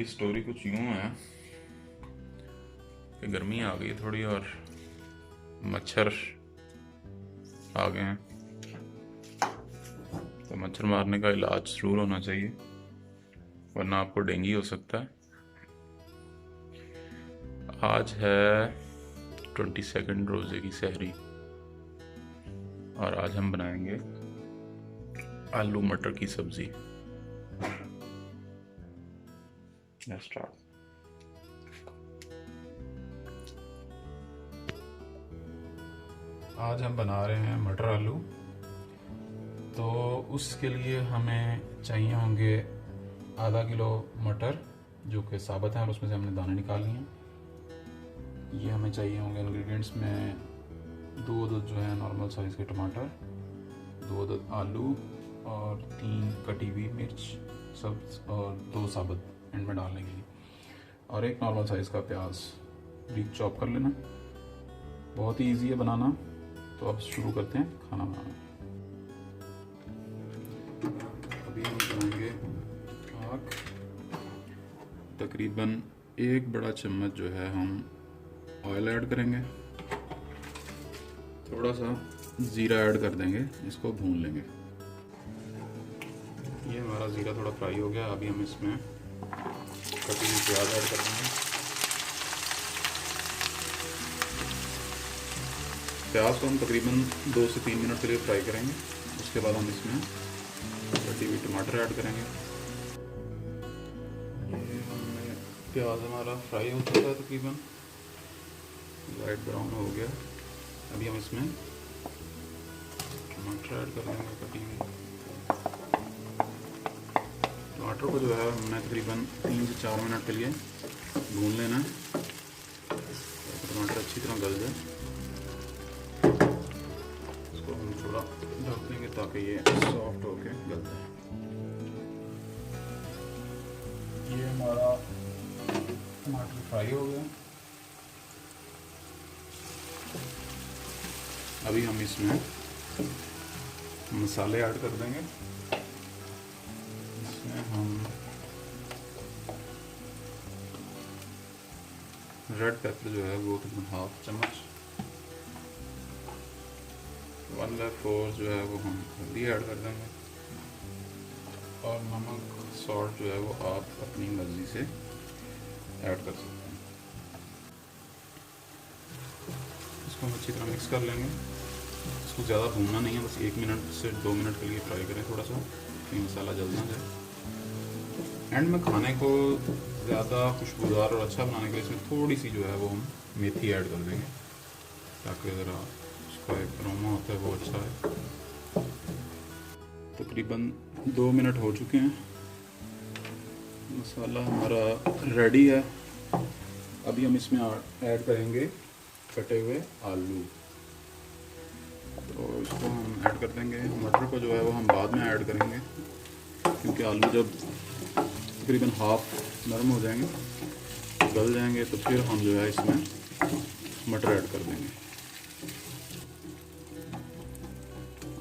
भाई स्टोरी कुछ यूँ है कि गर्मी आ गई थोड़ी और मच्छर आ गए हैं, तो मच्छर मारने का इलाज ज़रूर होना चाहिए वरना आपको डेंगू हो सकता है। आज है 22 रोज़े की सहरी और आज हम बनाएंगे आलू मटर की सब्ज़ी। Let's start. आज हम बना रहे हैं मटर आलू, तो उसके लिए हमें चाहिए होंगे आधा किलो मटर जो कि साबुत हैं और उसमें से हमने दाने निकाल लिए हैं। ये हमें चाहिए होंगे इंग्रेडिएंट्स में 2 अदद जो है नॉर्मल साइज़ के टमाटर, 2 अदद आलू और 3 कटी हुई मिर्च सब और 2 साबुत एंड में डालने के लिए, और 1 नॉर्मल साइज़ का प्याज ब्रीक चॉप कर लेना। बहुत ही ईजी है बनाना। तो अब शुरू करते हैं खाना बनाना। अभी हम बनाएंगे आग। तकरीबन 1 बड़ा चम्मच जो है हम ऑयल ऐड करेंगे, थोड़ा सा ज़ीरा ऐड कर देंगे, इसको भून लेंगे। ये हमारा ज़ीरा थोड़ा फ्राई हो गया। अभी हम इसमें कटी हुई प्याज ऐड कर देंगे। प्याज को हम तकरीबन 2 से 3 मिनट के लिए फ्राई करेंगे। उसके बाद हम इसमें कटी हुई टमाटर ऐड करेंगे। ये हमने प्याज हमारा फ्राई हो चुका है, तकरीबन लाइट ब्राउन हो गया। अभी हम इसमें टमाटर ऐड कर देंगे कटी हुई। टमाटर को जो है हमने तकरीबन 3 से 4 मिनट के लिए भून लेना है, टमाटर अच्छी तरह गल जाए। इसको हम थोड़ा ढक देंगे ताकि ये सॉफ्ट होके गल जाए। ये हमारा टमाटर फ्राई हो गया। अभी हम इसमें मसाले ऐड कर देंगे। इसमें हम रेड पेपर जो है वो तकरीबन 1/2 चम्मच, 1/4 जो है वो हम हल्दी ऐड कर देंगे, और नमक सॉल्ट जो है वो आप अपनी मर्ज़ी से ऐड कर सकते हैं। इसको हम अच्छी तरह मिक्स कर लेंगे। इसको ज़्यादा भूनना नहीं है, बस 1 मिनट से 2 मिनट के लिए फ्राई करें थोड़ा सा, कि मसाला जल ना जाए। एंड में खाने को ज़्यादा खुशबूदार और अच्छा बनाने के लिए इसमें थोड़ी सी जो है वो हम मेथी ऐड कर देंगे, ताकि ज़रा उसका एक अरोमा होता है वो अच्छा है। तकरीबन 2 मिनट हो चुके हैं, मसाला हमारा रेडी है। अभी हम इसमें ऐड करेंगे कटे हुए आलू, तो इसको हम ऐड कर देंगे। मटर को जो है वो हम बाद में ऐड करेंगे, क्योंकि आलू जब तकरीबन हाफ नरम हो जाएंगे, गल जाएंगे, तो फिर हम जो है इसमें मटर ऐड कर देंगे।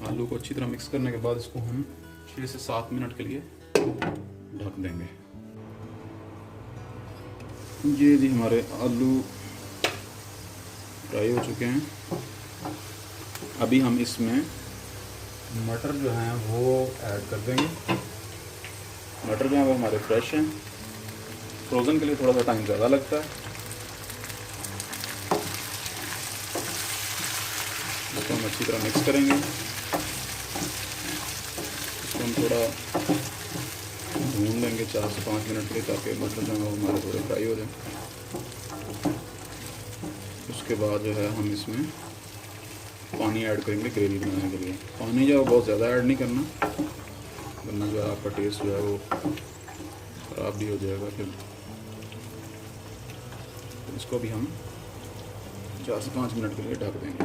आलू को अच्छी तरह मिक्स करने के बाद इसको हम 6 से 7 मिनट के लिए ढक देंगे। ये जी हमारे आलू फ्राई हो चुके हैं। अभी हम इसमें मटर जो हैं वो ऐड कर देंगे। मटर जो है वो हमारे फ्रेश हैं, फ्रोज़न के लिए थोड़ा सा टाइम ज़्यादा लगता है। इसको हम अच्छी तरह मिक्स करेंगे। इसको हम थोड़ा भून लेंगे 4 से 5 मिनट के लिए, ताकि मटर जो है वो हमारे थोड़े फ्राई हो जाए। उसके बाद जो है हम इसमें पानी ऐड करेंगे ग्रेवी बनाने के लिए। पानी जो है बहुत ज़्यादा ऐड नहीं करना, वरना जो है आपका टेस्ट जो है वो ख़राब भी हो जाएगा फिर। इसको भी हम 4 से 5 मिनट के लिए ढक देंगे।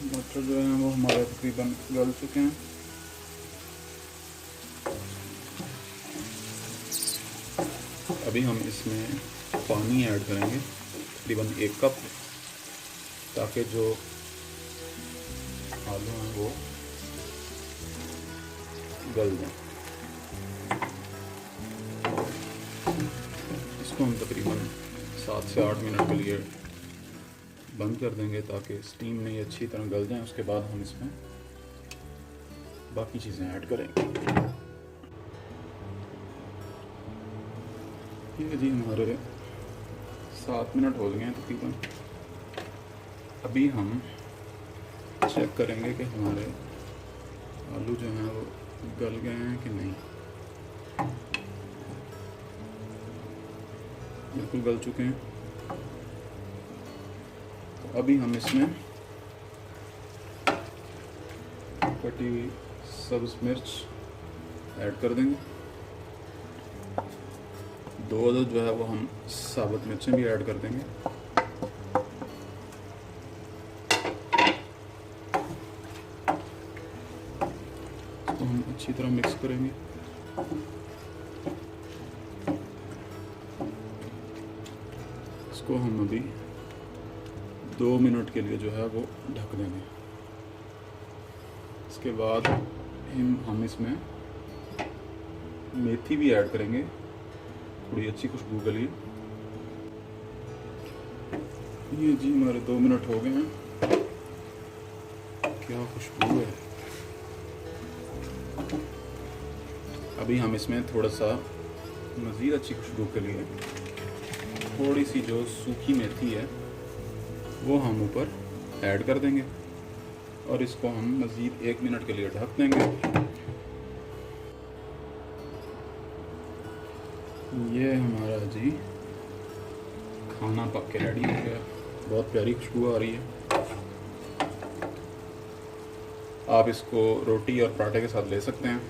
मटर जो है वो हमारे तकरीबन गल चुके हैं। अभी हम इसमें पानी ऐड करेंगे तकरीबन 1 कप, ताकि जो आलू हैं वो गल जाए। इसको हम तकरीबन 7 से 8 मिनट के लिए बंद कर देंगे ताकि स्टीम में ये अच्छी तरह गल जाए। उसके बाद हम इसमें बाकी चीज़ें ऐड करेंगे। ये जी हमारे 7 मिनट हो गए हैं तकरीबन। अभी हम चेक करेंगे कि हमारे आलू जो हैं वो गल गए हैं कि नहीं। बिल्कुल गल चुके हैं। तो अभी हम इसमें कटी हुई सब्ज़ मिर्च ऐड कर देंगे। 2 अदद जो है वो हम साबुत मिर्चें भी ऐड कर देंगे। इसको हम अच्छी तरह मिक्स करेंगे। इसको हम अभी 2 मिनट के लिए जो है वो ढक देंगे। इसके बाद हम इसमें मेथी भी ऐड करेंगे, थोड़ी अच्छी खुशबू के लिए। ये जी हमारे 2 मिनट हो गए हैं। क्या खुशबू है। अभी हम इसमें थोड़ा सा मज़ीद अच्छी खुशबू के लिए थोड़ी सी जो सूखी मेथी है वो हम ऊपर ऐड कर देंगे और इसको हम मज़ीद 1 मिनट के लिए ढक देंगे। ये हमारा जी खाना पक के रेडी हो गया। बहुत प्यारी खुशबू आ रही है। आप इसको रोटी और पराठे के साथ ले सकते हैं।